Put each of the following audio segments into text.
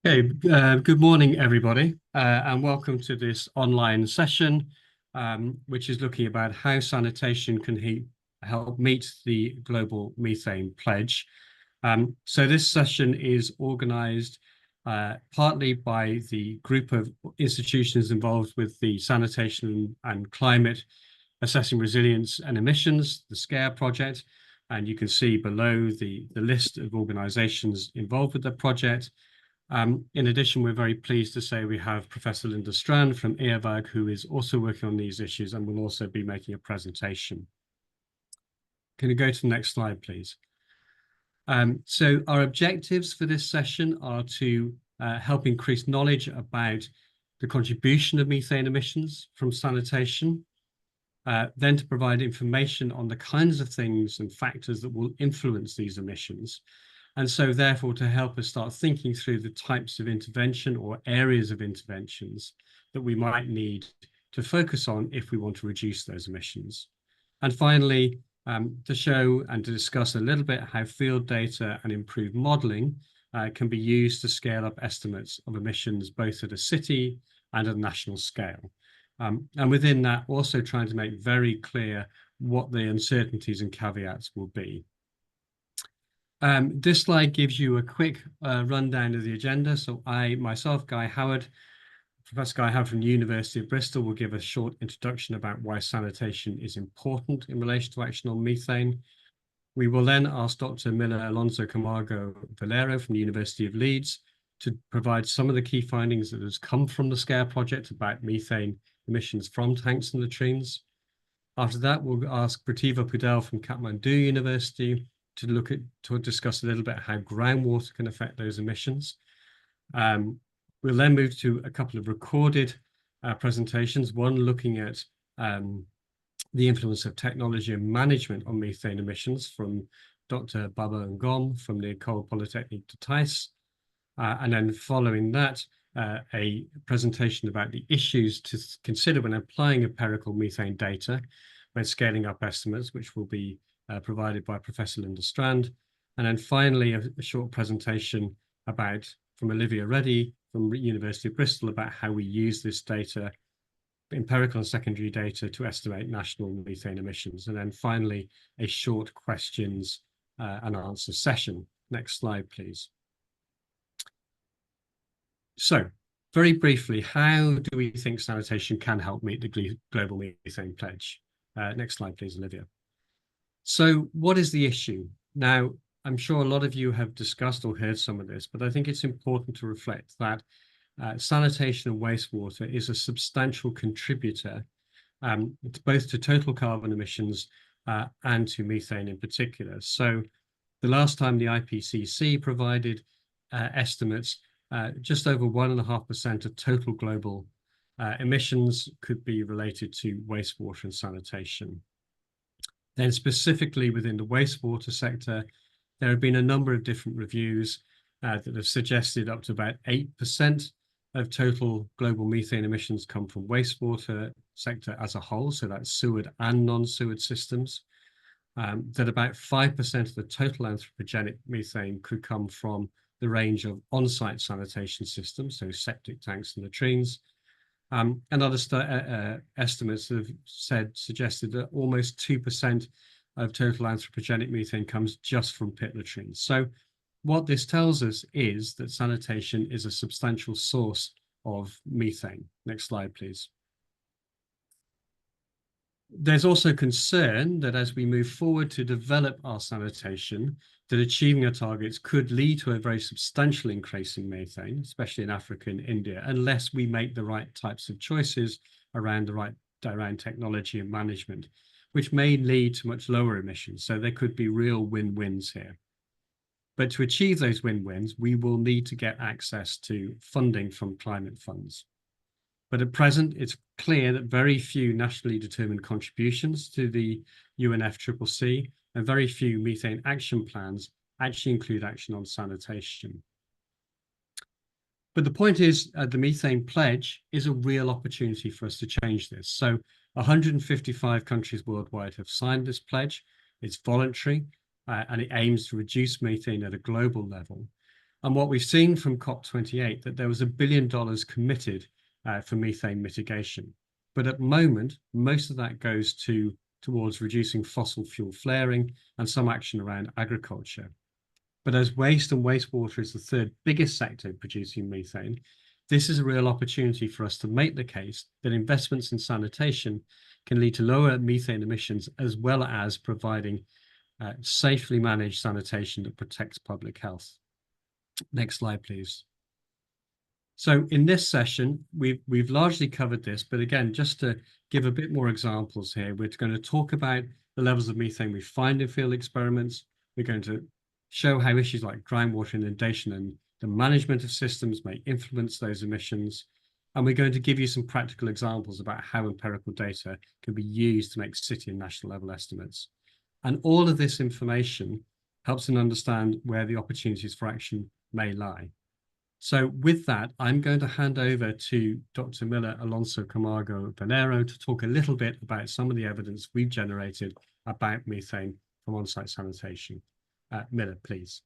Okay, good morning, everybody, and welcome to this online session, which is looking about how sanitation can help meet the Global Methane Pledge. So this session is organised partly by the group of institutions involved with the Sanitation and Climate Assessing Resilience and Emissions, the SCARE project, and you can see below the list of organisations involved with the project. In addition, we're very pleased to say we have Professor Linda Strand from EAWAG, who is also working on these issues and will also be making a presentation. Can you go to the next slide, please? So our objectives for this session are to help increase knowledge about the contribution of methane emissions from sanitation, then to provide information on the kinds of things and factors that will influence these emissions, and so therefore to help us start thinking through the types of intervention or areas of interventions that we might need to focus on if we want to reduce those emissions. And finally, to show and to discuss a little bit how field data and improved modelling can be used to scale up estimates of emissions both at a city and at a national scale. And within that, also trying to make very clear what the uncertainties and caveats will be. This slide gives you a quick rundown of the agenda. So myself, Professor Guy Howard from the University of Bristol, will give a short introduction about why sanitation is important in relation to action on methane. We will then ask Dr. Miller Alonso Camargo Valero from the University of Leeds to provide some of the key findings that has come from the SCARE project about methane emissions from tanks and latrines. After that, we'll ask Prativa Pudel from Kathmandu University to discuss a little bit how groundwater can affect those emissions. We'll then move to a couple of recorded presentations, one looking at the influence of technology and management on methane emissions from Dr. Baba Ngom from the École Polytechnique de Thais. And then following that, a presentation about the issues to consider when applying empirical methane data when scaling up estimates, which will be provided by Professor Linda Strand. And then finally, a short presentation from Olivia Reddy from the University of Bristol about how we use this data, empirical and secondary data, to estimate national methane emissions. And then finally, a short questions and answer session. Next slide, please. So, very briefly, how do we think sanitation can help meet the Global Methane Pledge? Next slide, please, Olivia. So what is the issue? Now, I'm sure a lot of you have discussed or heard some of this, but I think it's important to reflect that sanitation and wastewater is a substantial contributor both to total carbon emissions and to methane in particular. So the last time the IPCC provided estimates, just over 1.5% of total global emissions could be related to wastewater and sanitation. Then specifically within the wastewater sector, there have been a number of different reviews that have suggested up to about 8% of total global methane emissions come from wastewater sector as a whole, so that's sewered and non-sewered systems, that about 5% of the total anthropogenic methane could come from the range of on-site sanitation systems, so septic tanks and latrines. And other estimates have suggested that almost 2% of total anthropogenic methane comes just from pit latrines. So what this tells us is that sanitation is a substantial source of methane. Next slide, please. There's also concern that as we move forward to develop our sanitation, that achieving our targets could lead to a very substantial increase in methane, especially in Africa and India, unless we make the right types of choices around technology and management, which may lead to much lower emissions. So there could be real win-wins here. But to achieve those win-wins, we will need to get access to funding from climate funds. But at present, it's clear that very few nationally determined contributions to the UNFCCC and very few methane action plans actually include action on sanitation. But the point is, the Methane Pledge is a real opportunity for us to change this. So 155 countries worldwide have signed this pledge. It's voluntary and it aims to reduce methane at a global level. And what we've seen from COP28, that there was $1 billion committed for methane mitigation. But at the moment, most of that goes towards reducing fossil fuel flaring and some action around agriculture. But as waste and wastewater is the third biggest sector producing methane, this is a real opportunity for us to make the case that investments in sanitation can lead to lower methane emissions, as well as providing safely managed sanitation that protects public health. Next slide, please. So in this session, we've largely covered this, but again, just to give a bit more examples here, we're going to talk about the levels of methane we find in field experiments. We're going to show how issues like groundwater inundation and the management of systems may influence those emissions. And we're going to give you some practical examples about how empirical data can be used to make city and national level estimates. And all of this information helps us understand where the opportunities for action may lie. So with that, I'm going to hand over to Dr. Miller Alonso Camargo Venero to talk a little bit about some of the evidence we've generated about methane from on-site sanitation. Miller, please.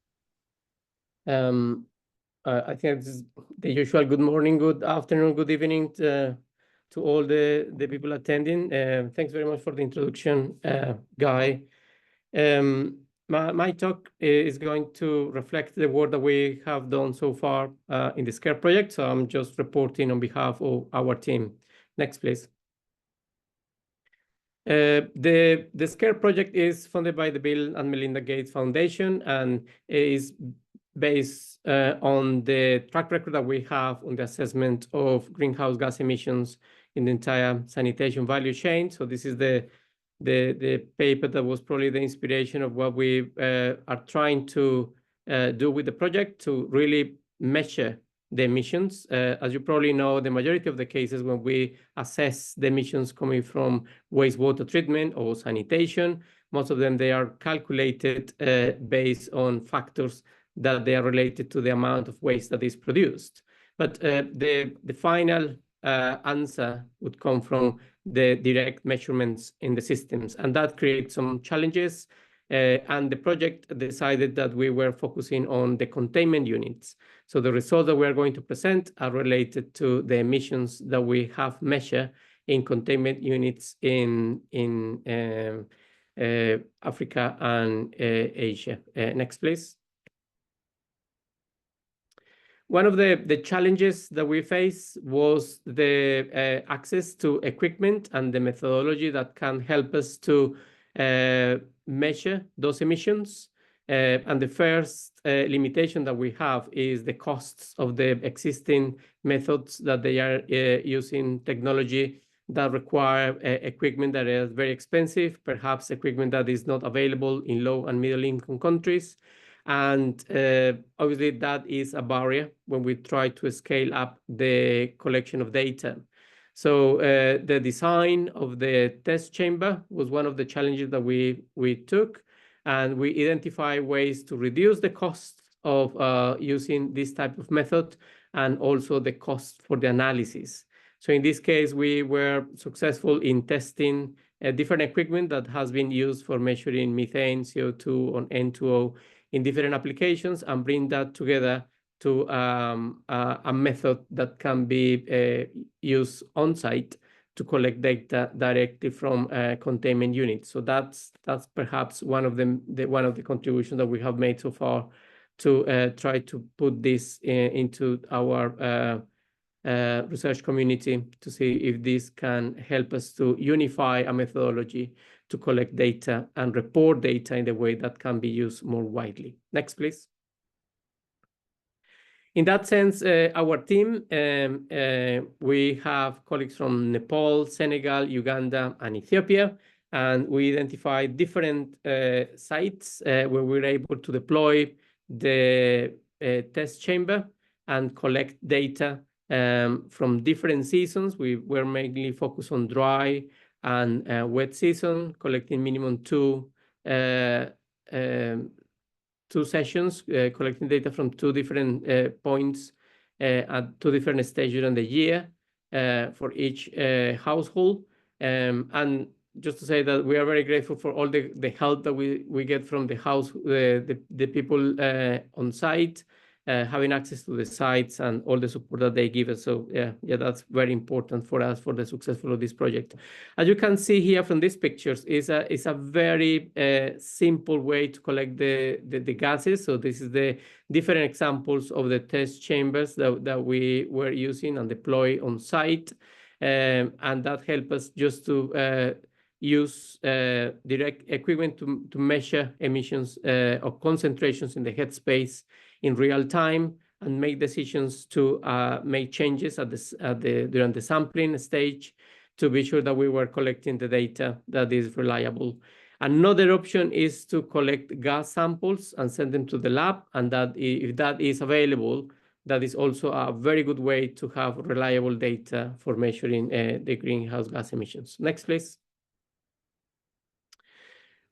I think this is the usual good morning, good afternoon, good evening to all the people attending. Thanks very much for the introduction, Guy. My talk is going to reflect the work that we have done so far in the SCARE project. So I'm just reporting on behalf of our team. Next, please. The SCARE project is funded by the Bill and Melinda Gates Foundation and is based on the track record that we have on the assessment of greenhouse gas emissions in the entire sanitation value chain. So this is the paper that was probably the inspiration of what we are trying to do with the project to really measure the emissions. As you probably know, the majority of the cases when we assess the emissions coming from wastewater treatment or sanitation, most of them, they are calculated based on factors that they are related to the amount of waste that is produced. But the final answer would come from the direct measurements in the systems, and that creates some challenges. And the project decided that we were focusing on the containment units. So the results that we are going to present are related to the emissions that we have measured in containment units in Africa and Asia. Next, please. One of the challenges that we face was the access to equipment and the methodology that can help us to measure those emissions. And the first limitation that we have is the costs of the existing methods that they are using technology that require equipment that is very expensive, perhaps equipment that is not available in low and middle income countries. And obviously that is a barrier when we try to scale up the collection of data. So the design of the test chamber was one of the challenges that we took, and we identify ways to reduce the cost of using this type of method and also the cost for the analysis. So in this case, we were successful in testing different equipment that has been used for measuring methane, CO2, and N2O in different applications, and bring that together to a method that can be used on site to collect data directly from containment units. So that's perhaps one of the contributions that we have made so far to try to put this into our research community to see if this can help us to unify a methodology to collect data and report data in the way that can be used more widely. Next, please. In that sense, our team, we have colleagues from Nepal, Senegal, Uganda, and Ethiopia, and we identified different sites where we were able to deploy the test chamber and collect data from different seasons. We were mainly focused on dry and wet season, collecting minimum two sessions, collecting data from two different points at two different stages in the year for each household. And just to say that we are very grateful for all the help that we get from the people on site. having access to the sites and all the support that they give us. So yeah, that's very important for us for the success of this project. As you can see here from these pictures, is a very simple way to collect the gases. So this is the different examples of the test chambers that we were using and deploy on site. And that helped us just to use direct equipment to measure emissions or concentrations in the headspace in real time and make decisions to make changes during the sampling stage to be sure that we were collecting the data that is reliable. Another option is to collect gas samples and send them to the lab, and that if that is available, that is also a very good way to have reliable data for measuring the greenhouse gas emissions. Next, please.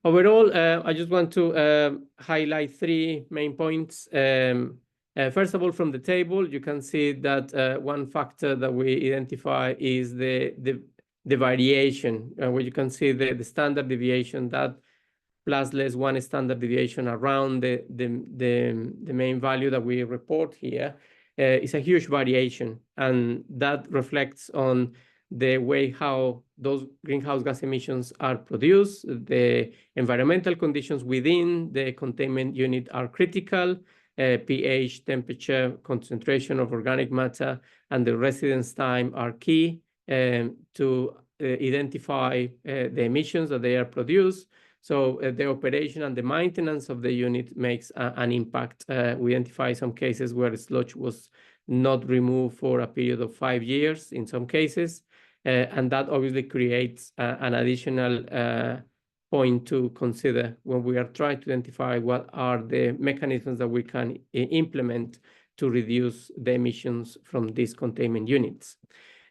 Overall, I just want to highlight 3 main points. First of all, from the table, you can see that one factor that we identify is the variation, where you can see the standard deviation, that plus less 1 standard deviation around the main value that we report here is a huge variation, and that reflects on the way how those greenhouse gas emissions are produced. The environmental conditions within the containment unit are critical. pH, temperature, concentration of organic matter, and the residence time are key to identify the emissions that they are produced. So the operation and the maintenance of the unit makes an impact. We identify some cases where sludge was not removed for a period of 5 years in some cases. And that obviously creates an additional point to consider when we are trying to identify what are the mechanisms that we can implement to reduce the emissions from these containment units.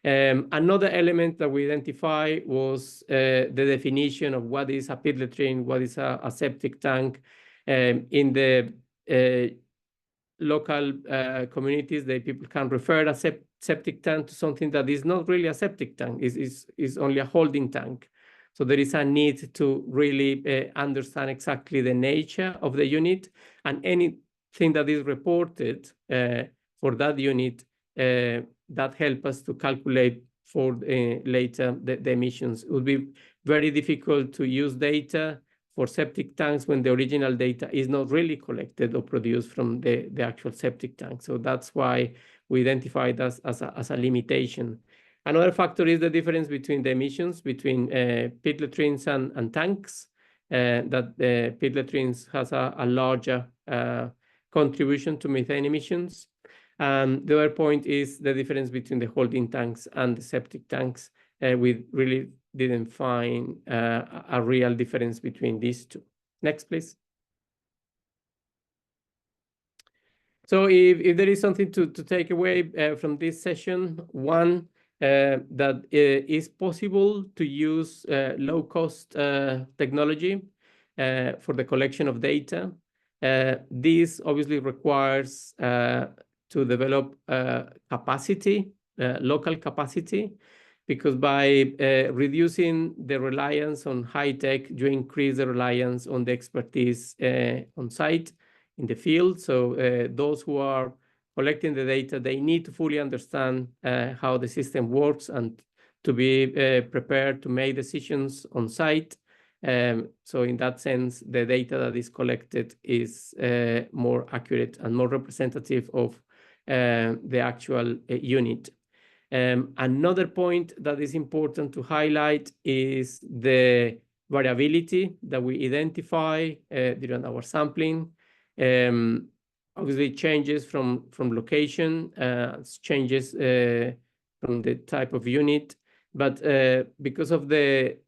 Another element that we identify was the definition of what is a pit latrine, what is a septic tank. In the local communities, the people can refer a septic tank to something that is not really a septic tank, is only a holding tank. So there is a need to really understand exactly the nature of the unit, and anything that is reported for that unit that help us to calculate for later the emissions. It would be very difficult to use data for septic tanks when the original data is not really collected or produced from the actual septic tank. So that's why we identified as a limitation. Another factor is the difference between the emissions between pit latrines and tanks, that pit latrines has a larger contribution to methane emissions. The other point is the difference between the holding tanks and the septic tanks. We really didn't find a real difference between these two. Next, please. So if there is something to take away from this session, one, that is possible to use low-cost technology for the collection of data. This obviously requires to develop capacity, local capacity, because by reducing the reliance on high tech, you increase the reliance on the expertise on site in the field. So those who are collecting the data, they need to fully understand how the system works and to be prepared to make decisions on site. So in that sense, the data that is collected is more accurate and more representative of the actual unit. Another point that is important to highlight is the variability that we identify during our sampling. Obviously, changes from location, changes from the type of unit, but because of the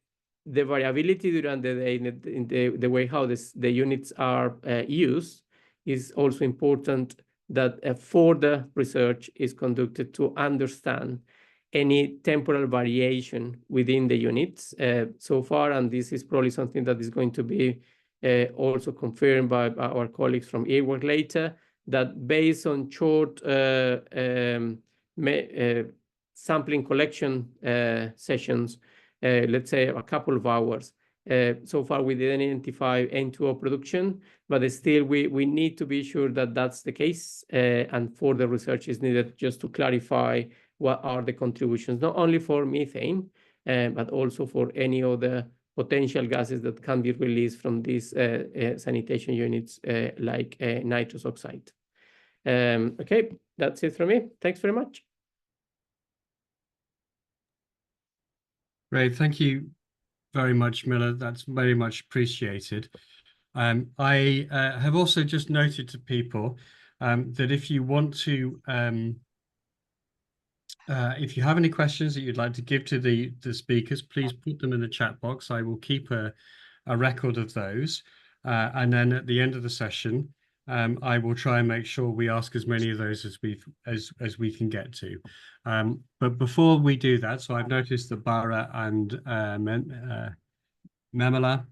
variability during the day in the way how the units are used, is also important that further research is conducted to understand any temporal variation within the units so far. And this is probably something that is going to be also confirmed by our colleagues from EAWAG later, that based on short sampling collection sessions, let's say a couple of hours, So far, we didn't identify N2O production, but still we need to be sure that that's the case. And further research is needed just to clarify what are the contributions, not only for methane, but also for any other potential gases that can be released from these sanitation units like nitrous oxide. Okay, that's it from me. Thanks very much. Great, thank you very much, Miller. That's very much appreciated. I have also just noted to people that if you want to, if you have any questions that you'd like to give to the speakers, please put them in the chat box. I will keep a record of those. And then at the end of the session, I will try and make sure we ask as many of those as we can get to. But before we do that, so I've noticed that Bara and Memela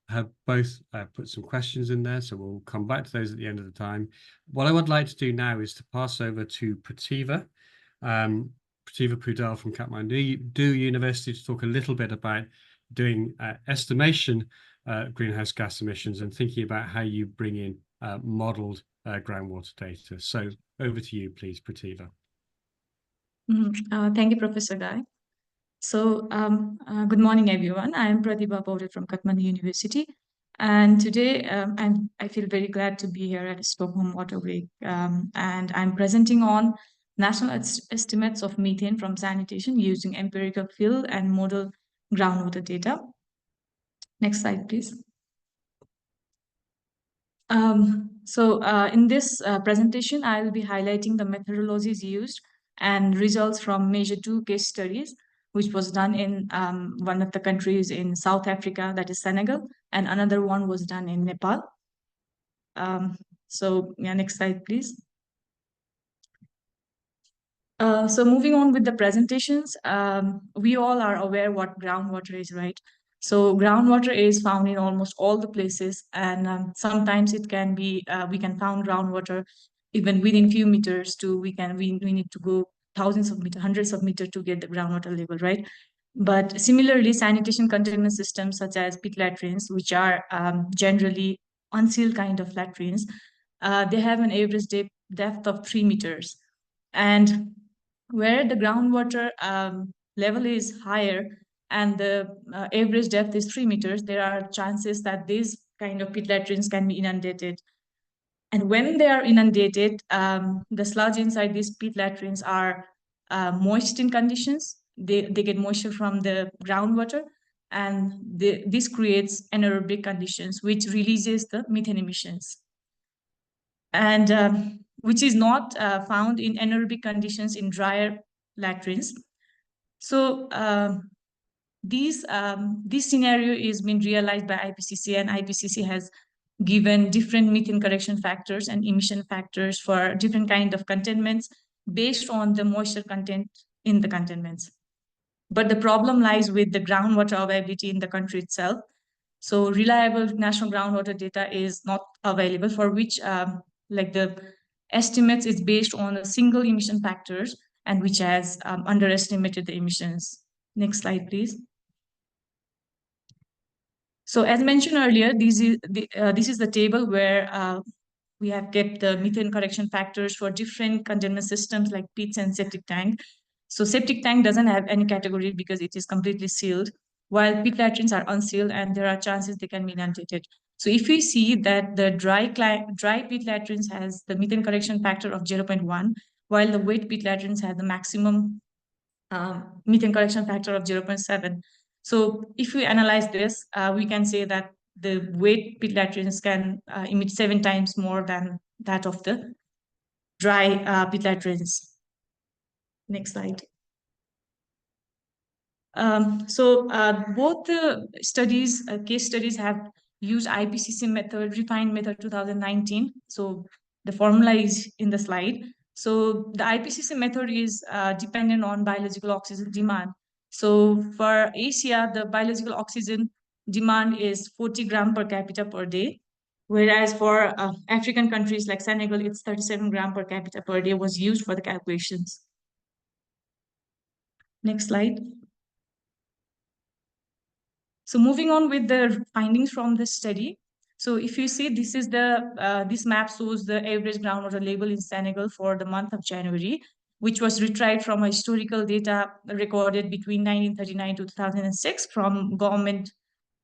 have both put some questions in there, so we'll come back to those at the end of the time. What I would like to do now is to pass over to Prativa Pudel from Kathmandu University to talk a little bit about doing estimation greenhouse gas emissions and thinking about how you bring in modelled groundwater data. So over to you, please, Prativa. Thank you, Professor Guy. So good morning, everyone. I am Pratibha Paudel from Kathmandu University. And today I feel very glad to be here at Stockholm Water Week. And I'm presenting on national estimates of methane from sanitation using empirical field and model groundwater data. Next slide, please. In this presentation, I will be highlighting the methodologies used and results from major 2 case studies, which was done in one of the countries in South Africa, that is Senegal, and another one was done in Nepal. Next slide, please. So moving on with the presentations, we all are aware what groundwater is, right? So groundwater is found in almost all the places, and sometimes it can be we can found groundwater even within few meters. We need to go thousands of meters, hundreds of meters to get the groundwater level, right? But similarly, sanitation containment systems such as pit latrines, which are generally unsealed kind of latrines, they have an average depth of 3 meters, and where the groundwater level is higher and the average depth is 3 meters, there are chances that these kind of pit latrines can be inundated. And when they are inundated, the sludge inside these pit latrines are moist in conditions. They get moisture from the groundwater, and this creates anaerobic conditions, which releases the methane emissions. And which is not found in anaerobic conditions in drier latrines. So this scenario is being realized by IPCC, and IPCC has given different methane correction factors and emission factors for different kind of containments based on the moisture content in the containments. But the problem lies with the groundwater availability in the country itself. So reliable national groundwater data is not available, for which like the estimates is based on a single emission factors, and which has underestimated the emissions. Next slide, please. So as mentioned earlier, this is the table where we have kept the methane correction factors for different containment systems like pits and septic tank. So septic tank doesn't have any category because it is completely sealed, while pit latrines are unsealed and there are chances they can be inundated. So if we see that the dry pit latrines has the methane correction factor of 0.1, while the wet pit latrines have the maximum methane correction factor of 0.7. So if we analyze this, we can say that the wet pit latrines can emit 7 times more than that of the dry pit latrines. Next slide. Both the studies, case studies, have used IPCC method, refined method 2019. So the formula is in the slide. So the IPCC method is dependent on biological oxygen demand. So for Asia, the biological oxygen demand is 40 grams per capita per day, whereas for African countries like Senegal, it's 37 grams per capita per day was used for the calculations. Next slide. So moving on with the findings from the study. So if you see, this is the this map shows the average groundwater level in Senegal for the month of January, which was retrieved from historical data recorded between 1939 to 2006 from government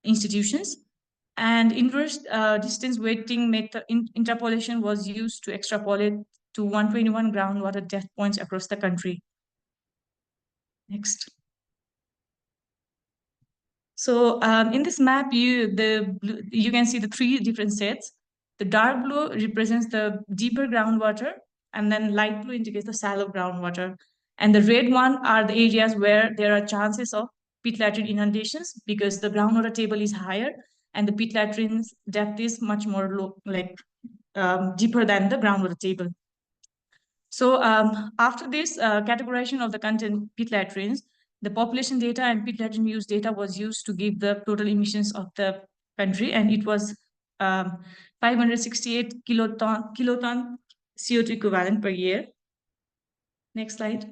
institutions. And inverse distance weighting method interpolation was used to extrapolate to 121 groundwater depth points across the country. Next. So in this map, you can see the three different sets. The dark blue represents the deeper groundwater, and then light blue indicates the shallow groundwater. And the red one are the areas where there are chances of pit latrine inundations because the groundwater table is higher and the pit latrine's depth is much more low, like deeper than the groundwater table. So after this categorization of the content pit latrines, the population data and pit latrine use data was used to give the total emissions of the country, and it was 568 kiloton CO2 equivalent per year. Next slide.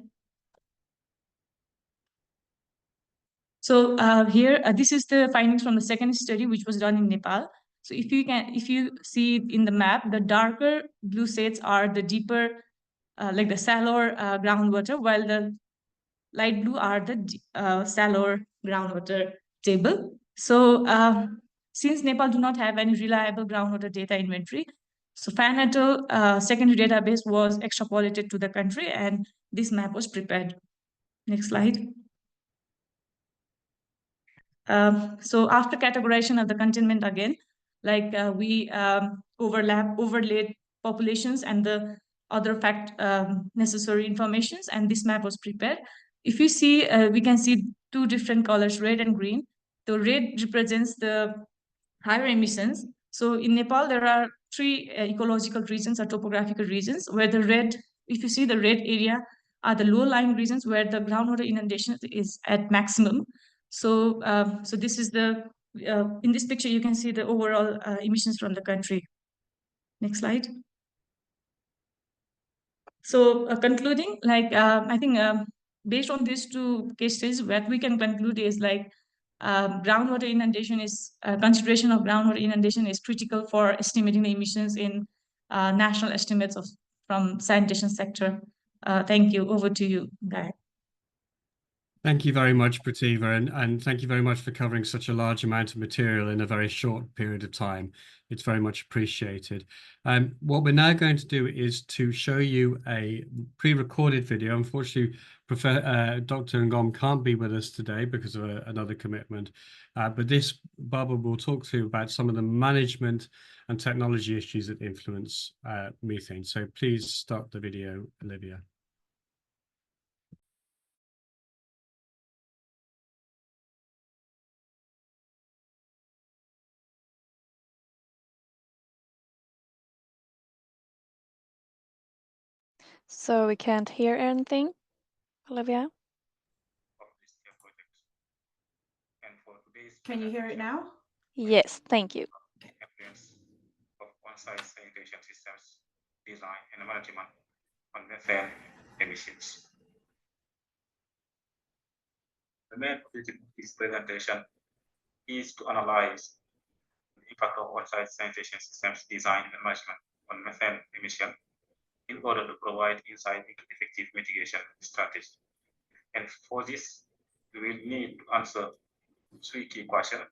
So here, this is the findings from the second study, which was done in Nepal. So if you see in the map, the darker blue sets are the deeper, like the shallower groundwater, while the light blue are the shallower groundwater table. So since Nepal do not have any reliable groundwater data inventory, so FANATO secondary database was extrapolated to the country, and this map was prepared. Next slide. So after categorization of the containment again, like we overlaid populations and the other necessary informations, and this map was prepared. If you see, we can see two different colors, red and green. The red represents the higher emissions. So in Nepal, there are three ecological regions or topographical regions where the red, if you see the red area, are the low-lying regions where the groundwater inundation is at maximum. So, so this is the, in this picture, you can see the overall emissions from the country. Next slide. So concluding, like, I think based on these two case studies, what we can conclude is like, groundwater inundation is, consideration of groundwater inundation is critical for estimating the emissions in national estimates from sanitation sector. Thank you. Over to you, Guy. Thank you very much, Prativa, and thank you very much for covering such a large amount of material in a very short period of time. It's very much appreciated. What we're now going to do is to show you a pre-recorded video. Unfortunately, Dr. Ngom can't be with us today because of another commitment, but this Baba will talk to you about some of the management and technology issues that influence methane. So please start the video, Olivia. So we can't hear anything, Olivia? Can you hear it now? Yes, thank you. Influence of on-site sanitation systems design and management on methane emissions. The main objective of this presentation is to analyze the impact of on-site sanitation systems design and management on methane emission in order to provide insight into effective mitigation strategies. And for this, we will need to answer three key questions.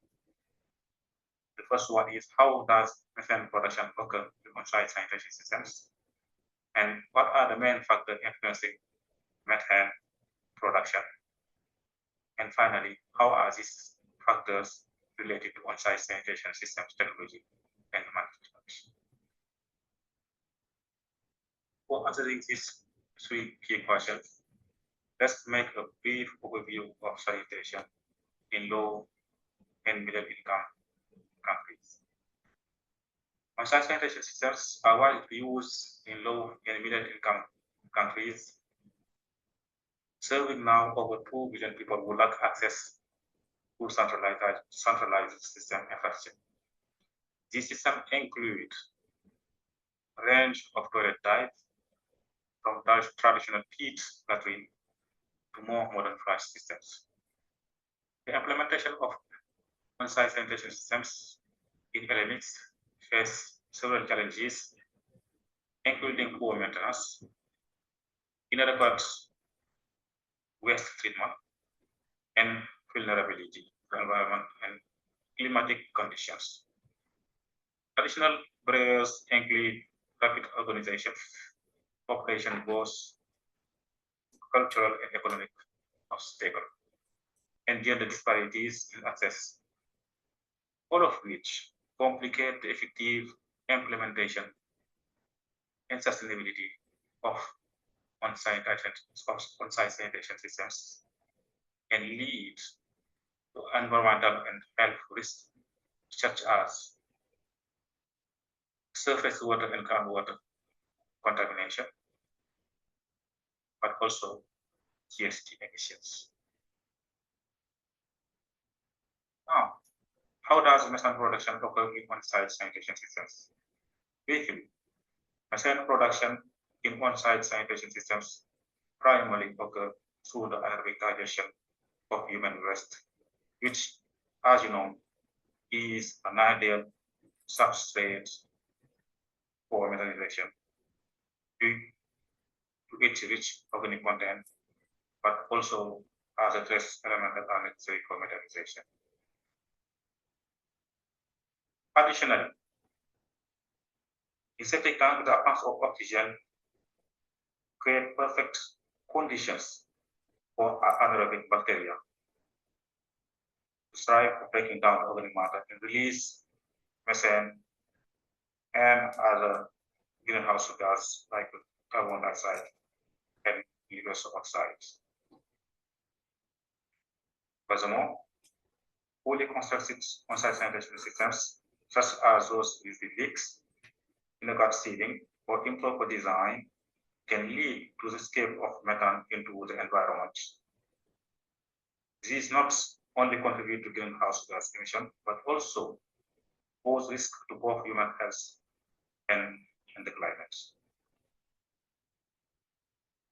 The first one is, how does methane production occur in on-site sanitation systems? And what are the main factors influencing methane production? And finally, how are these factors related to on-site sanitation systems technology and management? For answering these three key questions, let's make a brief overview of sanitation in low and middle income countries. On-site sanitation systems are widely used in low and middle income countries, serving now over 2 billion people who lack access to centralized system infrastructure. These systems include a range of toilet types, from traditional pit latrine to more modern flush systems. The implementation of on-site sanitation systems in LMX face several challenges, including poor maintenance, inadequate waste treatment, and vulnerability to environment and climatic conditions. Additional barriers include rapid urbanization, population growth, cultural and economic obstacles, and gender disparities in access, all of which complicate the effective implementation and sustainability of on-site sanitation systems and lead to environmental and health risks such as surface water and groundwater contamination, but also GST emissions. Now, how does methane production occur in on-site sanitation systems? Briefly, methane production in on-site sanitation systems primarily occur through the anaerobic digestion of human waste, which, as you know, is an ideal substrate for methanization due to its rich organic content, but also as a trace element that are necessary for methanization. Additionally, in septic tank, the absence of oxygen create perfect conditions for anaerobic bacteria to strive for breaking down organic matter and release methane and other greenhouse gases like carbon dioxide and nitrous oxides. Furthermore, fully constructed on-site sanitation systems, such as those with leaks, inadequate sealing, or improper design, can lead to the escape of methane into the environment. These not only contribute to greenhouse gas emission, but also pose risk to both human health and the climate.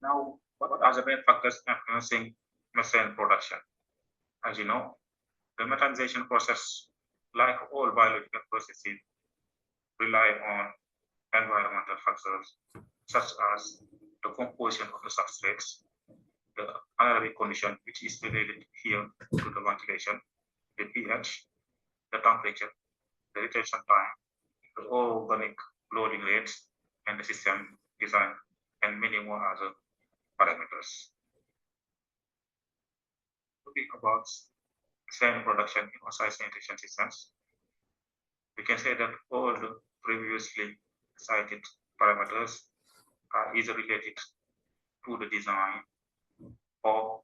Now, what are the main factors influencing methane production? As you know, the methanization process, like all biological processes, rely on environmental factors such as the composition of the substrates, the anaerobic condition, which is related here to the ventilation, the pH, the temperature, the retention time, the organic loading rates, and the system design, and many more other parameters. Talking about methane production in on-site sanitation systems, we can say that all the previously cited parameters are either related to the design or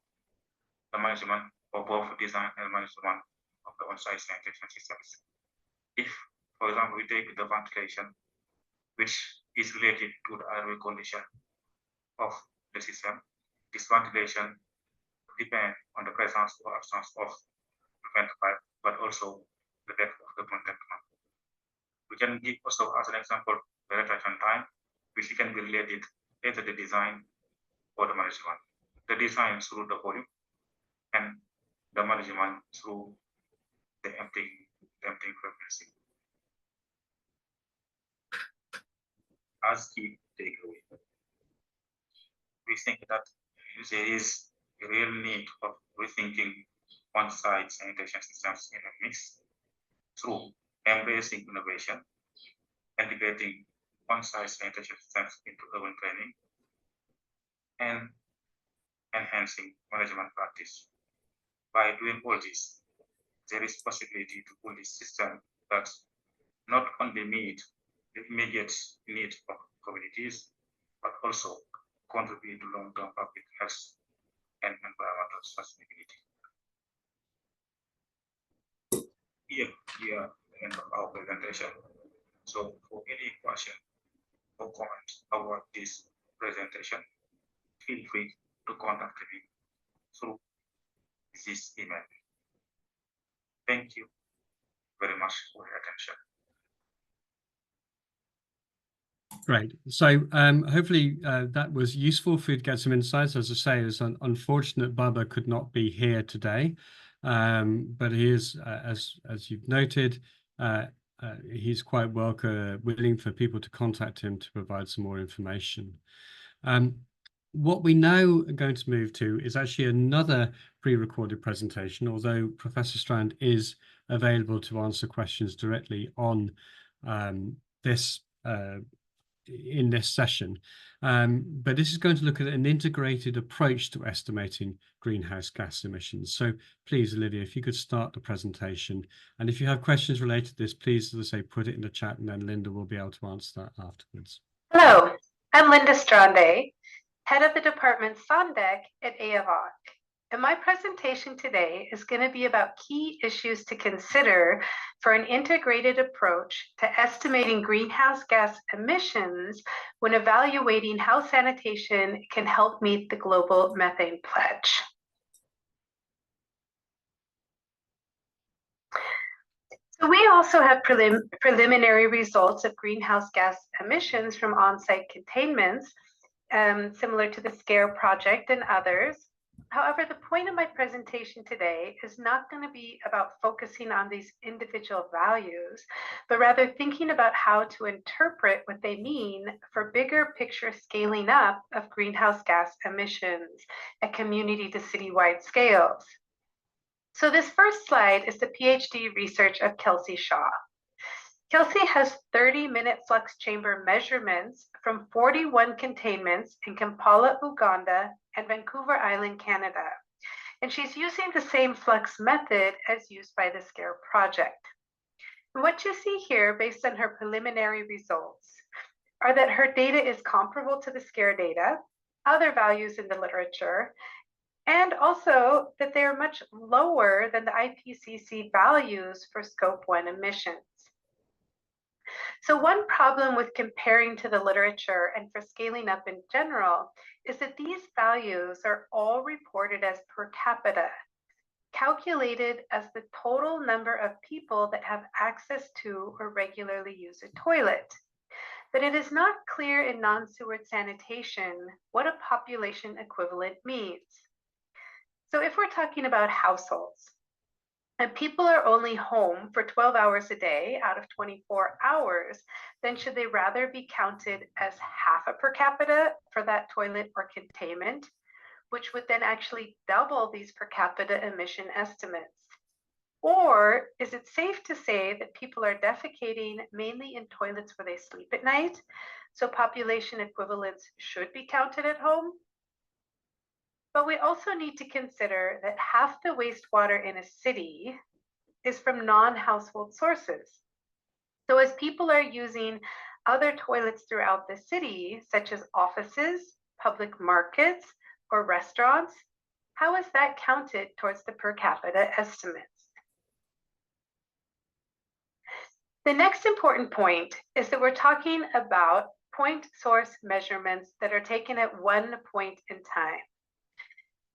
the management, or both design and management of the on-site sanitation systems. If, for example, we take the ventilation, which is related to the airway condition of the system, this ventilation depends on the presence or absence of the vent pipe, but also the depth of the contentment. We can give also as an example the retention time, which can be related either the design or the management. The design through the volume and the management through the emptying frequency. As key takeaway, we think that there is a real need of rethinking on-site sanitation systems in a mix through embracing innovation, integrating on-site sanitation systems into urban planning, and enhancing management practice. By doing all this, there is possibility to build a system that not only meet the immediate needs of communities, but also contribute to long-term public health and environmental sustainability. Here we are at the end of our presentation. So for any question or comment about this presentation, feel free to contact me through this email. Thank you very much for your attention. Great. So hopefully that was useful for you to get some insights. As I say, it's unfortunate Baba could not be here today. but he is, as you've noted, he's quite willing for people to contact him to provide some more information. What we now are going to move to is actually another pre-recorded presentation, although Professor Strand is available to answer questions directly on this in this session. But this is going to look at an integrated approach to estimating greenhouse gas emissions. So please, Olivia, if you could start the presentation. And if you have questions related to this, please, as I say, put it in the chat, and then Linda will be able to answer that afterwards. Hello, I'm Linda Strande, head of the department SONDEC at EAWAG. And my presentation today is going to be about key issues to consider for an integrated approach to estimating greenhouse gas emissions when evaluating how sanitation can help meet the Global Methane Pledge. So we also have preliminary results of greenhouse gas emissions from on-site containments, similar to the SCARE project and others. However, the point of my presentation today is not going to be about focusing on these individual values, but rather thinking about how to interpret what they mean for bigger picture scaling up of greenhouse gas emissions at community to citywide scales. So this first slide is the PhD research of Kelsey Shaw. Kelsey has 30-minute flux chamber measurements from 41 containments in Kampala, Uganda, and Vancouver Island, Canada. And she's using the same flux method as used by the SCARE project. And what you see here, based on her preliminary results, are that her data is comparable to the SCARE data, other values in the literature, and also that they are much lower than the IPCC values for Scope 1 emissions. So one problem with comparing to the literature and for scaling up in general is that these values are all reported as per capita, calculated as the total number of people that have access to or regularly use a toilet. But it is not clear in non-sewered sanitation what a population equivalent means. So if we're talking about households, and people are only home for 12 hours a day out of 24 hours, then should they rather be counted as half a per capita for that toilet or containment, which would then actually double these per capita emission estimates? Or is it safe to say that people are defecating mainly in toilets where they sleep at night, so population equivalents should be counted at home? But we also need to consider that half the wastewater in a city is from non-household sources. So as people are using other toilets throughout the city, such as offices, public markets, or restaurants, how is that counted towards the per capita estimates? The next important point is that we're talking about point source measurements that are taken at one point in time.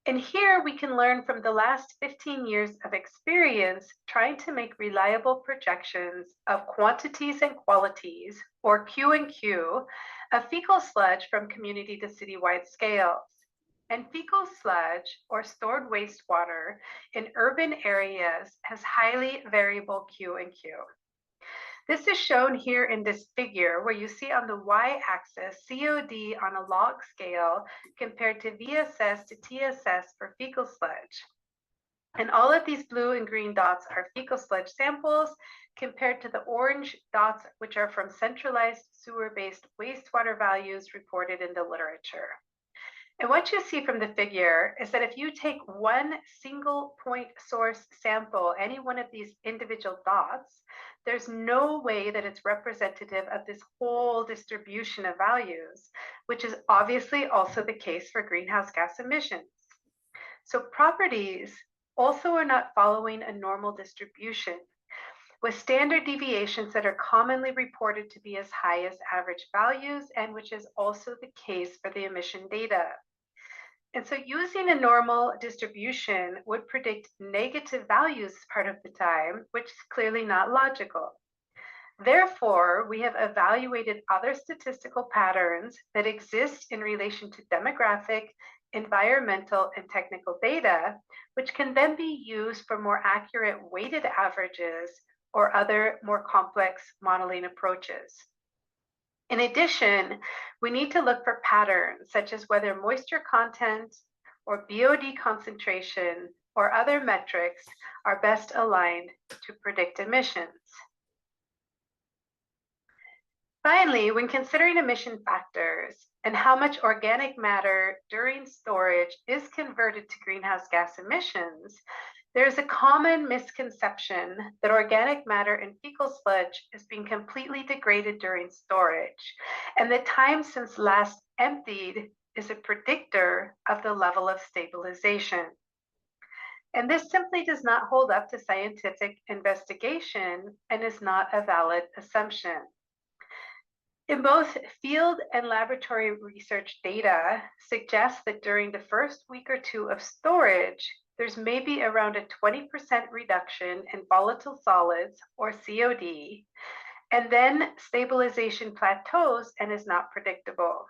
And here we can learn from the last 15 years of experience trying to make reliable projections of quantities and qualities, or Q and Q, of fecal sludge from community to citywide scales. And fecal sludge, or stored wastewater, in urban areas has highly variable Q and Q. This is shown here in this figure where you see on the y-axis COD on a log scale compared to VSS to TSS for fecal sludge. And all of these blue and green dots are fecal sludge samples compared to the orange dots, which are from centralized sewer-based wastewater values reported in the literature. And what you see from the figure is that if you take one single point source sample, any one of these individual dots, there's no way that it's representative of this whole distribution of values, which is obviously also the case for greenhouse gas emissions. So properties also are not following a normal distribution, with standard deviations that are commonly reported to be as high as average values, and which is also the case for the emission data. And so using a normal distribution would predict negative values part of the time, which is clearly not logical. Therefore, we have evaluated other statistical patterns that exist in relation to demographic environmental and technical data, which can then be used for more accurate weighted averages or other more complex modeling approaches. In addition, we need to look for patterns such as whether moisture content or BOD concentration or other metrics are best aligned to predict emissions. Finally, when considering emission factors and how much organic matter during storage is converted to greenhouse gas emissions, there is a common misconception that organic matter in fecal sludge is being completely degraded during storage, and the time since last emptied is a predictor of the level of stabilization. And this simply does not hold up to scientific investigation and is not a valid assumption. In both field and laboratory research data suggests that during the first week or two of storage, there's maybe around a 20% reduction in volatile solids, or COD, and then stabilization plateaus and is not predictable.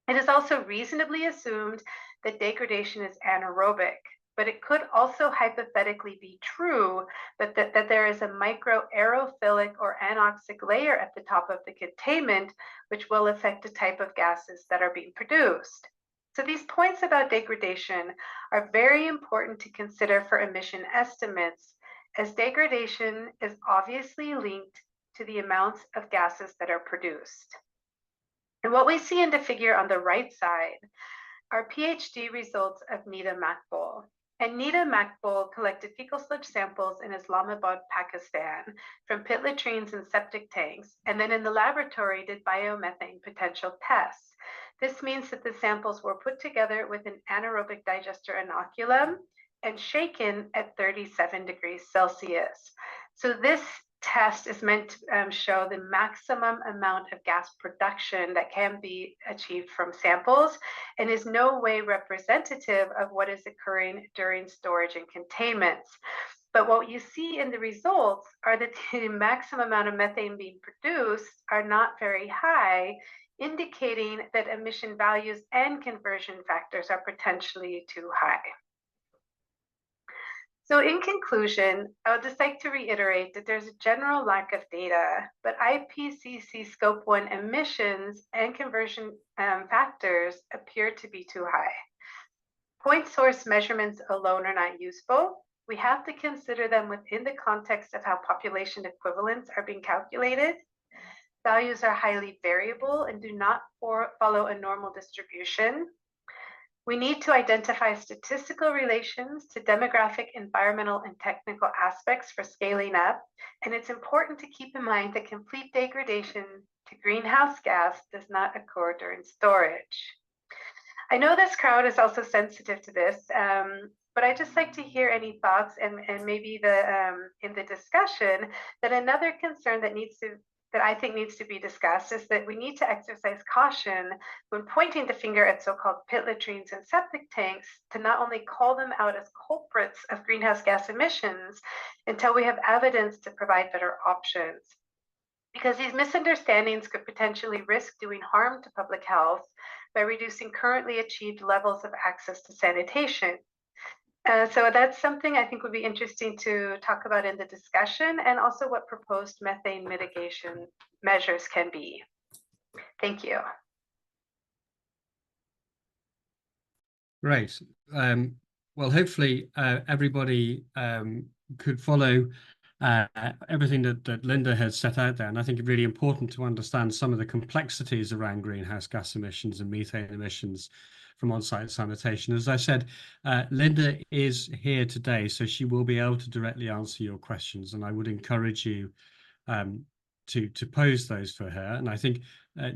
It is also reasonably assumed that degradation is anaerobic, but it could also hypothetically be true that there is a microaerophilic or anoxic layer at the top of the containment, which will affect the type of gases that are being produced. So these points about degradation are very important to consider for emission estimates, as degradation is obviously linked to the amounts of gases that are produced. And what we see in the figure on the right side are PhD results of Nida Makbul. And Nida Makbul collected fecal sludge samples in Islamabad, Pakistan, from pit latrines and septic tanks, and then in the laboratory did biomethane potential tests. This means that the samples were put together with an anaerobic digester inoculum and shaken at 37 degrees Celsius. So this test is meant to show the maximum amount of gas production that can be achieved from samples and is no way representative of what is occurring during storage and containments. But what you see in the results are that the maximum amount of methane being produced are not very high, indicating that emission values and conversion factors are potentially too high. So in conclusion, I would just like to reiterate that there's a general lack of data, but IPCC Scope 1 emissions and conversion factors appear to be too high. Point source measurements alone are not useful. We have to consider them within the context of how population equivalents are being calculated. Values are highly variable and do not follow a normal distribution. We need to identify statistical relations to demographic, environmental, and technical aspects for scaling up. And it's important to keep in mind that complete degradation to greenhouse gas does not occur during storage. I know this crowd is also sensitive to this, but I'd just like to hear any thoughts and maybe in the discussion that another concern that I think needs to be discussed is that we need to exercise caution when pointing the finger at so-called pit latrines and septic tanks to not only call them out as culprits of greenhouse gas emissions until we have evidence to provide better options. Because these misunderstandings could potentially risk doing harm to public health by reducing currently achieved levels of access to sanitation. So that's something I think would be interesting to talk about in the discussion, and also what proposed methane mitigation measures can be. Thank you. Great. Well, hopefully everybody could follow everything that Linda has set out there. And I think it's really important to understand some of the complexities around greenhouse gas emissions and methane emissions from on-site sanitation. As I said, Linda is here today, so she will be able to directly answer your questions, and I would encourage you to pose those for her. And I think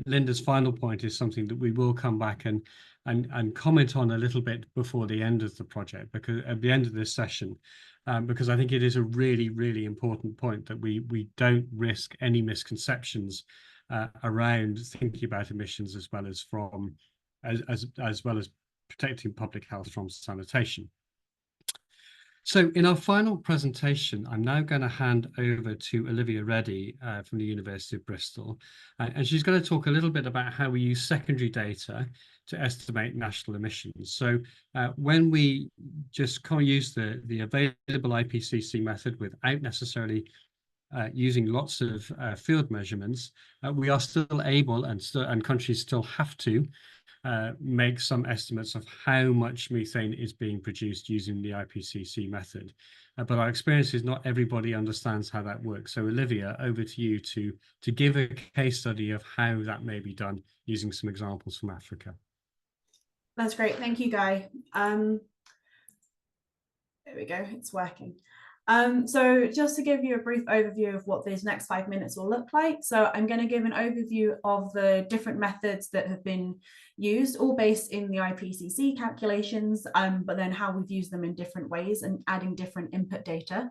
Linda's final point is something that we will come back and comment on a little bit before the end of the project, because at the end of this session, because I think it is a really, really important point that we don't risk any misconceptions around thinking about emissions as well as protecting public health from sanitation. So in our final presentation, I'm now going to hand over to Olivia Reddy from the University of Bristol, and she's going to talk a little bit about how we use secondary data to estimate national emissions. So when we just can't use the available IPCC method without necessarily using lots of field measurements, we are still able, and countries still have to, make some estimates of how much methane is being produced using the IPCC method. But our experience is not everybody understands how that works. So Olivia, over to you to give a case study of how that may be done using some examples from Africa. That's great. Thank you, Guy. There we go. It's working. So just to give you a brief overview of what these next 5 minutes will look like. So I'm going to give an overview of the different methods that have been used, all based in the IPCC calculations, but then how we've used them in different ways and adding different input data.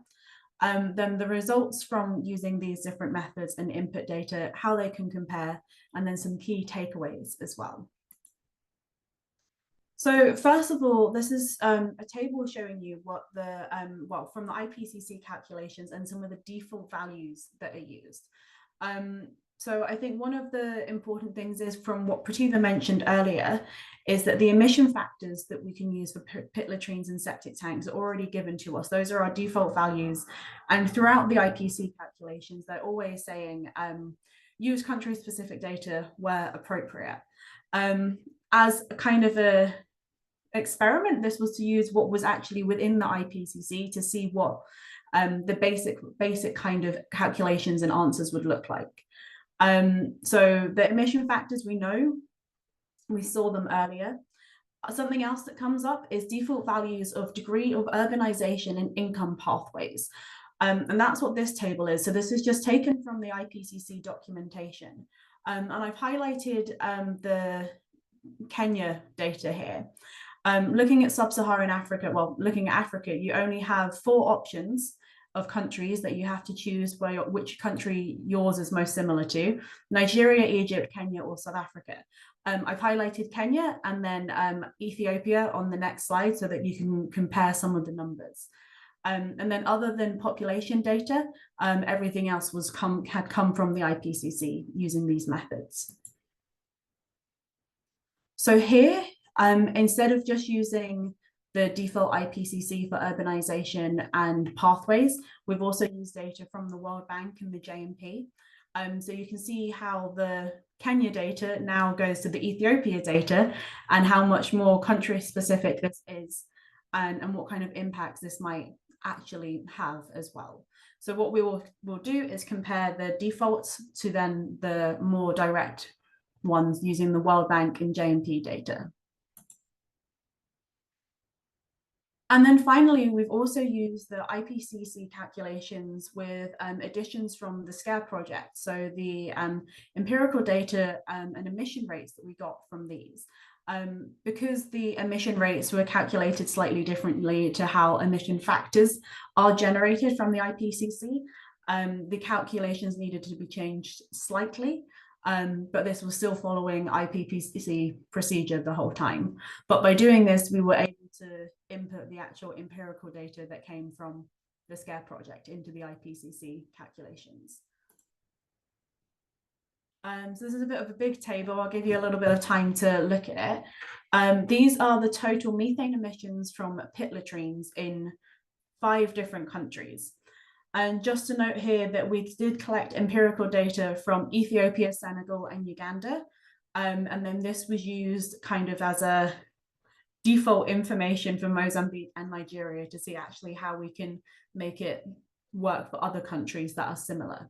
Then the results from using these different methods and input data, how they can compare, and then some key takeaways as well. So first of all, this is a table showing you what the, well, from the IPCC calculations and some of the default values that are used. So I think one of the important things is, from what Prativa mentioned earlier, is that the emission factors that we can use for pit latrines and septic tanks are already given to us. Those are our default values. And throughout the IPCC calculations, they're always saying, use country-specific data where appropriate. As a kind of a experiment, this was to use what was actually within the IPCC to see what the basic kind of calculations and answers would look like. So the emission factors, we know, we saw them earlier. Something else that comes up is default values of degree of urbanization and income pathways. And that's what this table is. So this is just taken from the IPCC documentation. And I've highlighted the Kenya data here. Looking at sub-Saharan Africa, well, looking at Africa, you only have 4 options of countries that you have to choose which country yours is most similar to: Nigeria, Egypt, Kenya, or South Africa. I've highlighted Kenya and then Ethiopia on the next slide so that you can compare some of the numbers. And then other than population data, everything else had come from the IPCC using these methods. So here, instead of just using the default IPCC for urbanization and pathways, we've also used data from the World Bank and the JMP. So you can see how the Kenya data now goes to the Ethiopia data and how much more country specific this is, and what kind of impacts this might actually have as well. So what we will do is compare the defaults to then the more direct ones using the World Bank and JMP data. And then finally, we've also used the IPCC calculations with additions from the SCARE project. So the empirical data and emission rates that we got from these. Because the emission rates were calculated slightly differently to how emission factors are generated from the IPCC, the calculations needed to be changed slightly. But this was still following IPCC procedure the whole time. But by doing this, we were able to input the actual empirical data that came from the SCARE project into the IPCC calculations. So this is a bit of a big table. I'll give you a little bit of time to look at it. These are the total methane emissions from pit latrines in 5 different countries. And just to note here that we did collect empirical data from Ethiopia, Senegal, and Uganda. And then this was used kind of as a default information for Mozambique and Nigeria to see actually how we can make it work for other countries that are similar.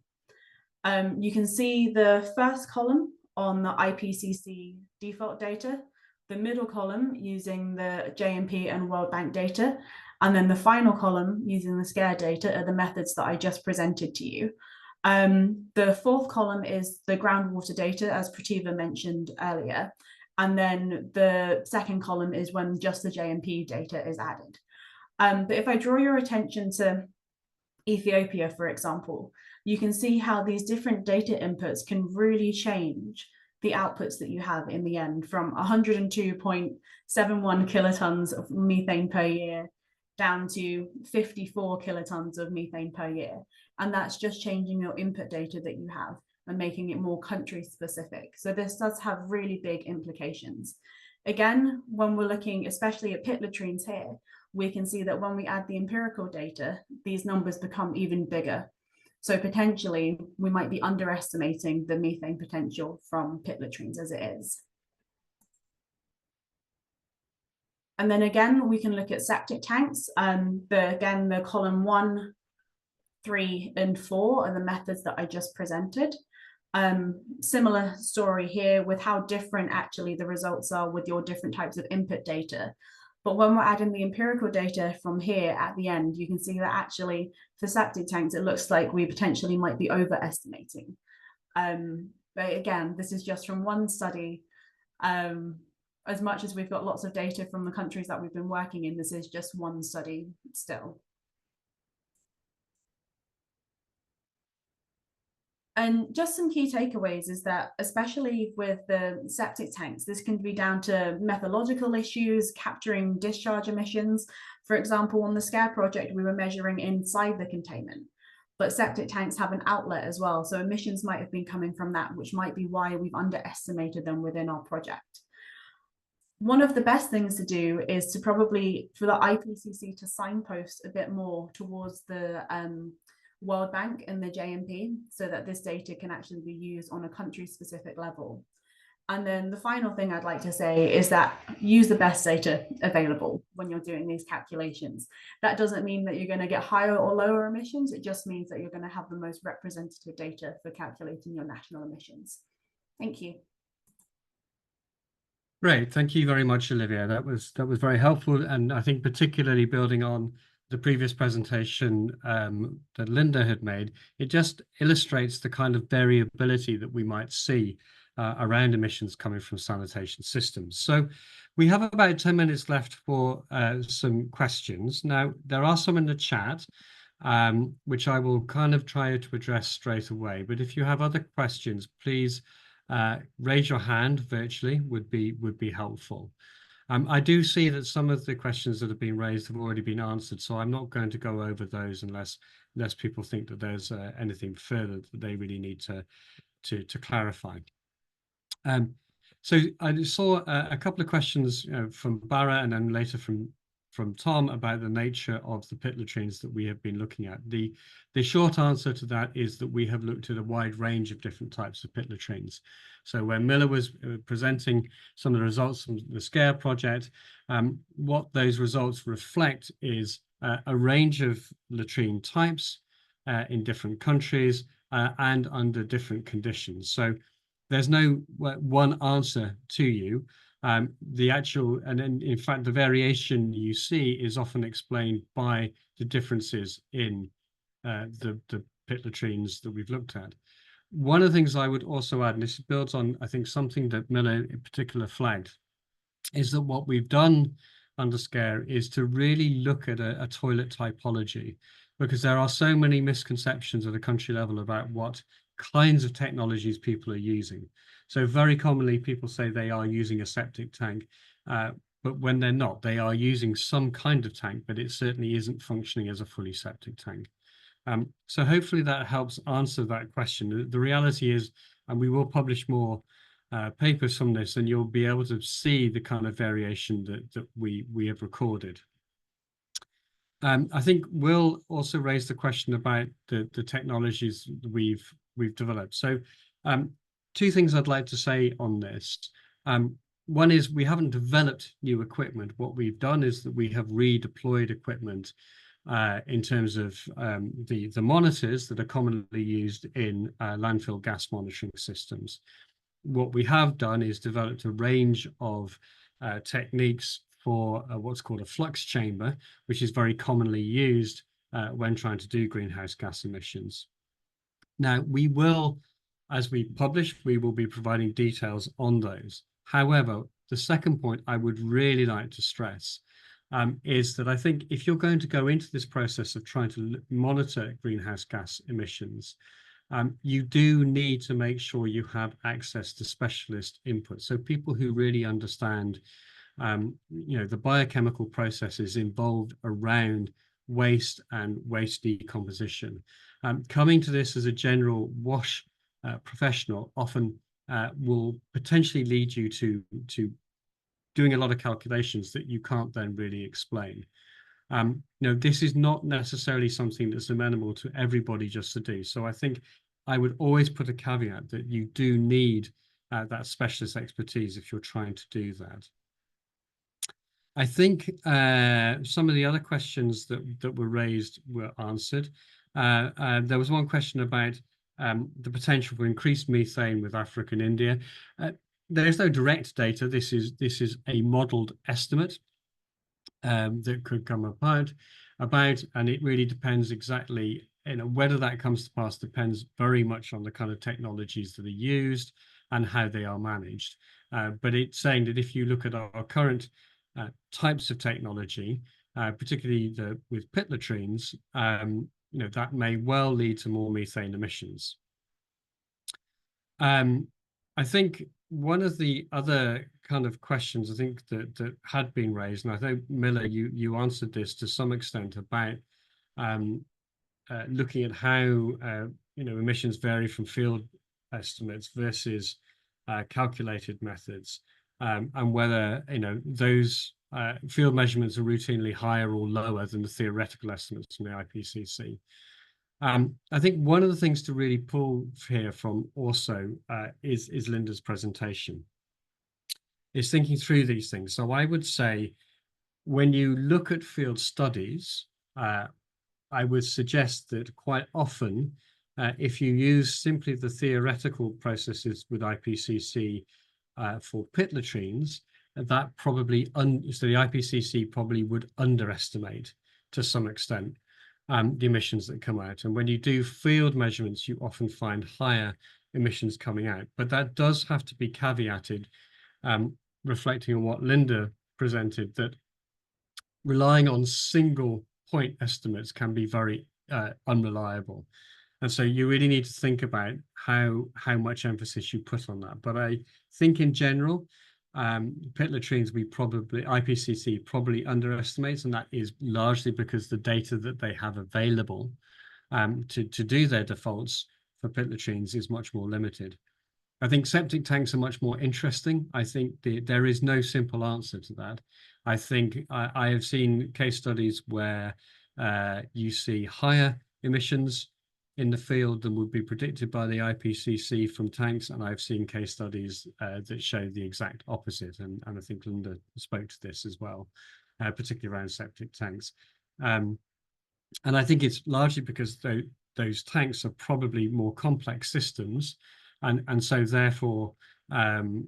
You can see the first column on the IPCC default data, the middle column using the JMP and World Bank data, and then the final column using the SCARE data are the methods that I just presented to you. The fourth column is the groundwater data, as Prativa mentioned earlier. And then the second column is when just the JMP data is added. But if I draw your attention to Ethiopia, for example, you can see how these different data inputs can really change the outputs that you have in the end, from 102.71 kilotons of methane per year down to 54 kilotons of methane per year. And that's just changing your input data that you have and making it more country specific. So this does have really big implications. Again, when we're looking especially at pit latrines here, we can see that when we add the empirical data, these numbers become even bigger. So potentially we might be underestimating the methane potential from pit latrines as it is. And then again, we can look at septic tanks. Again, the column 1, 3, and 4 are the methods that I just presented. Similar story here with how different actually the results are with your different types of input data. But when we're adding the empirical data from here at the end, you can see that actually for septic tanks, it looks like we potentially might be overestimating. But again, this is just from one study. As much as we've got lots of data from the countries that we've been working in, this is just one study still. And just some key takeaways is that, especially with the septic tanks, this can be down to methodological issues, capturing discharge emissions. For example, on the SCARE project, we were measuring inside the containment, but septic tanks have an outlet as well. So emissions might have been coming from that, which might be why we've underestimated them within our project. One of the best things to do is to probably, for the IPCC to signpost a bit more towards the World Bank and the JMP, so that this data can actually be used on a country-specific level. And then the final thing I'd like to say is that use the best data available when you're doing these calculations. That doesn't mean that you're going to get higher or lower emissions. It just means that you're going to have the most representative data for calculating your national emissions. Thank you. Great, thank you very much, Olivia. That was very helpful, and I think particularly building on the previous presentation that Linda had made, it just illustrates the kind of variability that we might see around emissions coming from sanitation systems. So we have about 10 minutes left for some questions. Now, there are some in the chat, which I will kind of try to address straight away. But if you have other questions, please raise your hand virtually would be helpful. I do see that some of the questions that have been raised have already been answered, so I'm not going to go over those unless people think that there's anything further that they really need to clarify. So I saw a couple of questions from Barra and then later from Tom about the nature of the pit latrines that we have been looking at. The short answer to that is that we have looked at a wide range of different types of pit latrines. So when Miller was presenting some of the results from the SCARE project, what those results reflect is a range of latrine types in different countries and under different conditions. So there's no one answer to you. The actual, and in fact, the variation you see is often explained by the differences in the pit latrines that we've looked at. One of the things I would also add, and this builds on, I think, something that Miller in particular flagged, is that what we've done under SCARE is to really look at a toilet typology, because there are so many misconceptions at a country level about what kinds of technologies people are using. So very commonly people say they are using a septic tank, but when they're not, they are using some kind of tank, but it certainly isn't functioning as a fully septic tank. So hopefully that helps answer that question. The reality is, and we will publish more papers from this, and you'll be able to see the kind of variation that we have recorded. I think Will also raised the question about the technologies we've developed. So two things I'd like to say on this. One is we haven't developed new equipment. What we've done is that we have redeployed equipment in terms of the monitors that are commonly used in landfill gas monitoring systems. What we have done is developed a range of techniques for what's called a flux chamber, which is very commonly used when trying to do greenhouse gas emissions. Now, we will, as we publish, we will be providing details on those. However, the second point I would really like to stress is that I think if you're going to go into this process of trying to monitor greenhouse gas emissions, you do need to make sure you have access to specialist input. So people who really understand the biochemical processes involved around waste and waste decomposition. Coming to this as a general WASH professional often will potentially lead you to doing a lot of calculations that you can't then really explain. This is not necessarily something that's amenable to everybody just to do. So I think I would always put a caveat that you do need that specialist expertise if you're trying to do that. I think some of the other questions that were raised were answered. There was one question about the potential for increased methane with Africa and India. There is no direct data. This is a modelled estimate that could come about, and it really depends exactly, whether that comes to pass depends very much on the kind of technologies that are used and how they are managed. But it's saying that if you look at our current types of technology, particularly with pit latrines, that may well lead to more methane emissions. I think one of the other kind of questions I think that had been raised, and I think Miller, you answered this to some extent about looking at how emissions vary from field estimates versus calculated methods, and whether those field measurements are routinely higher or lower than the theoretical estimates from the IPCC. I think one of the things to really pull here from also is Linda's presentation, is thinking through these things. So I would say when you look at field studies, I would suggest that quite often, if you use simply the theoretical processes with IPCC for pit latrines, that probably, so the IPCC probably would underestimate to some extent the emissions that come out. And when you do field measurements, you often find higher emissions coming out. But that does have to be caveated, reflecting on what Linda presented, that relying on single point estimates can be very unreliable. And so you really need to think about how much emphasis you put on that. But I think in general, pit latrines, IPCC probably underestimates, and that is largely because the data that they have available to do their defaults for pit latrines is much more limited. I think septic tanks are much more interesting. I think there is no simple answer to that. I think I have seen case studies where you see higher emissions in the field than would be predicted by the IPCC from tanks, and I've seen case studies that show the exact opposite, and I think Linda spoke to this as well, particularly around septic tanks. And I think it's largely because those tanks are probably more complex systems, and so therefore, the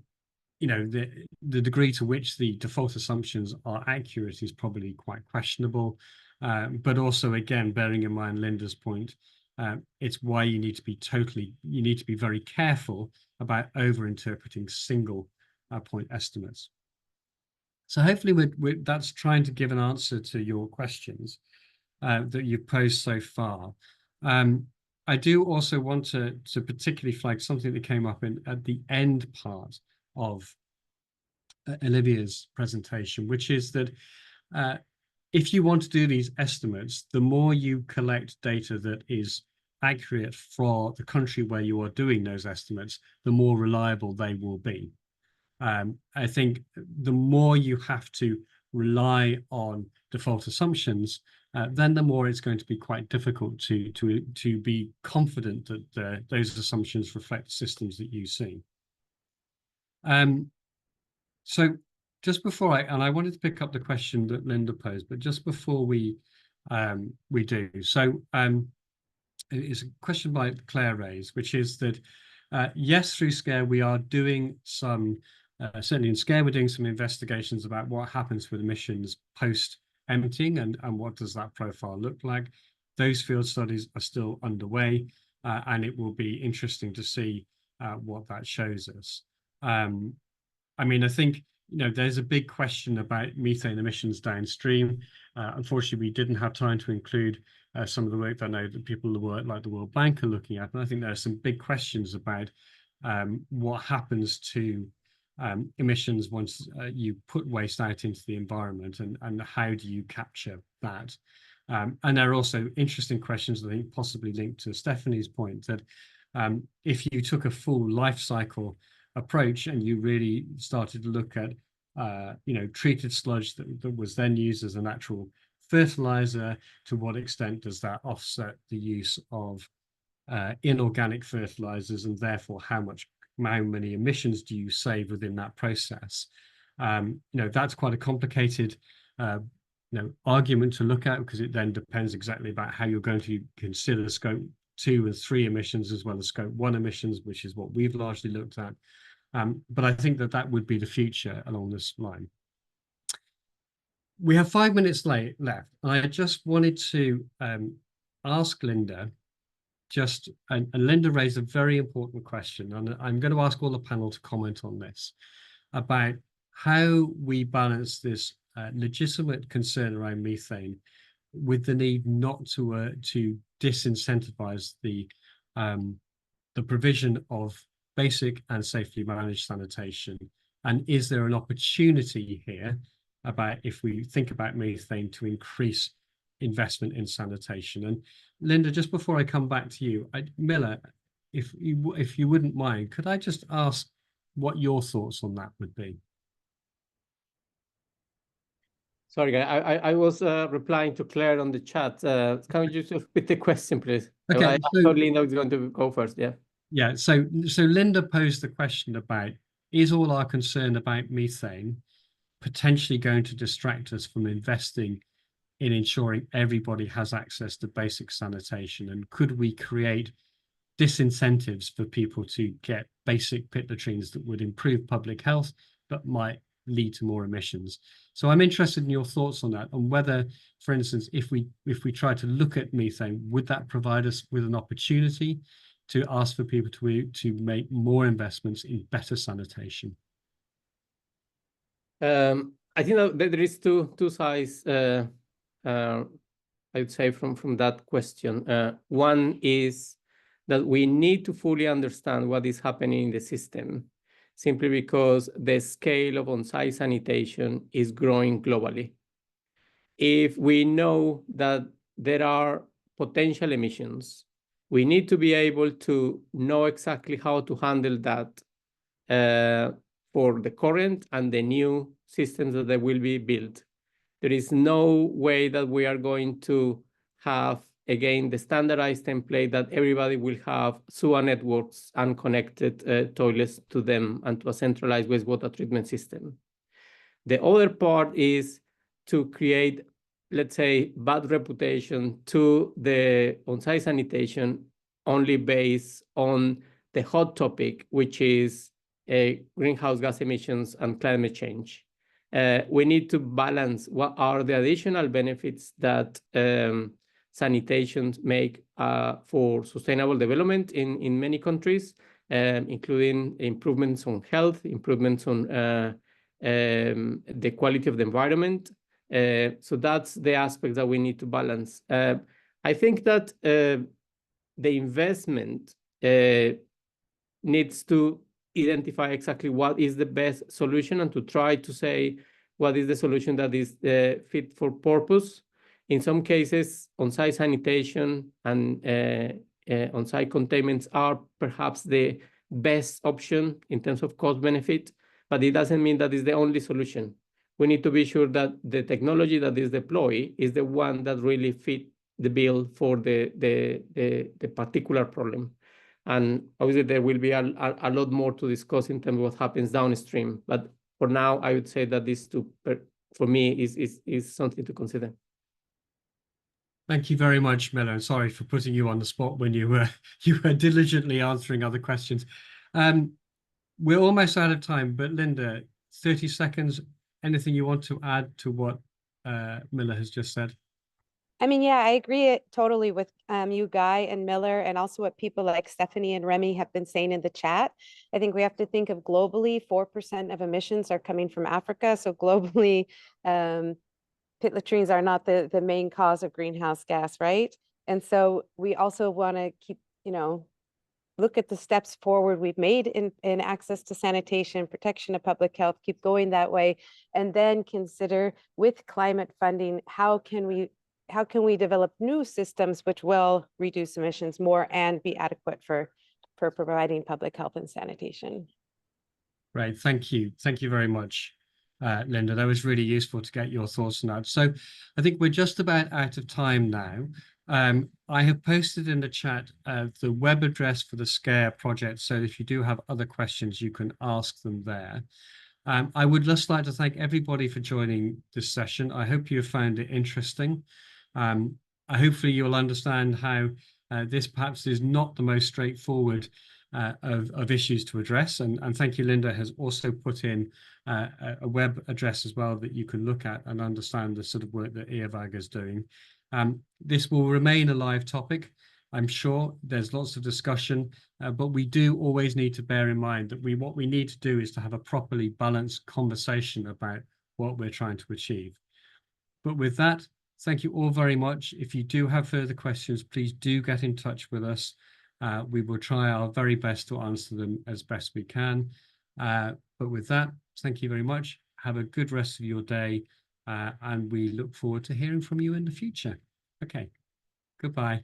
degree to which the default assumptions are accurate is probably quite questionable. But also, again, bearing in mind Linda's point, it's why you need to be very careful about over-interpreting single point estimates. So hopefully that's trying to give an answer to your questions that you've posed so far. I do also want to particularly flag something that came up at the end part of Olivia's presentation, which is that if you want to do these estimates, the more you collect data that is accurate for the country where you are doing those estimates, the more reliable they will be. I think the more you have to rely on default assumptions, then the more it's going to be quite difficult to be confident that those assumptions reflect the systems that you see. So just before I wanted to pick up the question that Linda posed, but just before we do, so it's a question by Claire raised, which is that yes, through SCARE we are doing some, certainly in SCARE we're doing some investigations about what happens with emissions post emptying and what does that profile look like. Those field studies are still underway, and it will be interesting to see what that shows us. I mean, I think there's a big question about methane emissions downstream. Unfortunately, we didn't have time to include some of the work that I know that people like the World Bank are looking at. And I think there are some big questions about what happens to emissions once you put waste out into the environment, and how do you capture that? And there are also interesting questions, I think, possibly linked to Stephanie's point, that if you took a full life cycle approach and you really started to look at treated sludge that was then used as a natural fertilizer, to what extent does that offset the use of inorganic fertilizers, and therefore how many emissions do you save within that process? That's quite a complicated argument to look at, because it then depends exactly about how you're going to consider scope 2 and 3 emissions as well as scope 1 emissions, which is what we've largely looked at. But I think that would be the future along this line. We have 5 minutes left, and I just wanted to ask Linda, and Linda raised a very important question, and I'm going to ask all the panel to comment on this, about how we balance this legitimate concern around methane with the need not to disincentivize the provision of basic and safely managed sanitation. And is there an opportunity here about, if we think about methane, to increase investment in sanitation? And Linda, just before I come back to you, Miller, if you wouldn't mind, could I just ask what your thoughts on that would be? Sorry, I was replying to Claire on the chat. Can you just repeat the question, please? Okay, I thought Linda was going to go first. Yeah. Yeah. So Linda posed the question about, is all our concern about methane potentially going to distract us from investing in ensuring everybody has access to basic sanitation? And could we create disincentives for people to get basic pit latrines that would improve public health but might lead to more emissions? So I'm interested in your thoughts on that, on whether, for instance, if we try to look at methane, would that provide us with an opportunity to ask for people to make more investments in better sanitation? I think that there is two sides, I would say, from that question. One is that we need to fully understand what is happening in the system, simply because the scale of on-site sanitation is growing globally. If we know that there are potential emissions, we need to be able to know exactly how to handle that for the current and the new systems that will be built. There is no way that we are going to have, again, the standardized template that everybody will have sewer networks and connected toilets to them and to a centralized wastewater treatment system. The other part is to create, let's say, bad reputation to the on-site sanitation only based on the hot topic, which is greenhouse gas emissions and climate change. We need to balance what are the additional benefits that sanitation make for sustainable development in many countries, including improvements on health, improvements on the quality of the environment. So that's the aspect that we need to balance. I think that the investment needs to identify exactly what is the best solution and to try to say what is the solution that is fit for purpose. In some cases, on-site sanitation and on-site containments are perhaps the best option in terms of cost benefit, but it doesn't mean that is the only solution. We need to be sure that the technology that is deployed is the one that really fit the bill for the particular problem. And obviously there will be a lot more to discuss in terms of what happens downstream. But for now, I would say that these two, for me, is something to consider. Thank you very much, Miller. Sorry for putting you on the spot when you were diligently answering other questions. We're almost out of time, but Linda, 30 seconds. Anything you want to add to what Miller has just said? I mean, yeah, I agree totally with you, Guy and Miller, and also what people like Stephanie and Remy have been saying in the chat. I think we have to think of globally, 4% of emissions are coming from Africa. So globally, pit latrines are not the main cause of greenhouse gas, right? And so we also want to keep, look at the steps forward we've made in access to sanitation, protection of public health, keep going that way, and then consider with climate funding, how can we develop new systems which will reduce emissions more and be adequate for providing public health and sanitation. Right, thank you. Thank you very much, Linda. That was really useful to get your thoughts on that. So I think we're just about out of time now. I have posted in the chat the web address for the SCARE project, so if you do have other questions, you can ask them there. I would just like to thank everybody for joining this session. I hope you found it interesting. Hopefully you'll understand how this perhaps is not the most straightforward of issues to address. And thank you, Linda has also put in a web address as well that you can look at and understand the sort of work that EAWAG is doing. This will remain a live topic. I'm sure there's lots of discussion, but we do always need to bear in mind that what we need to do is to have a properly balanced conversation about what we're trying to achieve. But with that, thank you all very much. If you do have further questions, please do get in touch with us. We will try our very best to answer them as best we can. But with that, thank you very much. Have a good rest of your day, and we look forward to hearing from you in the future. Okay, goodbye.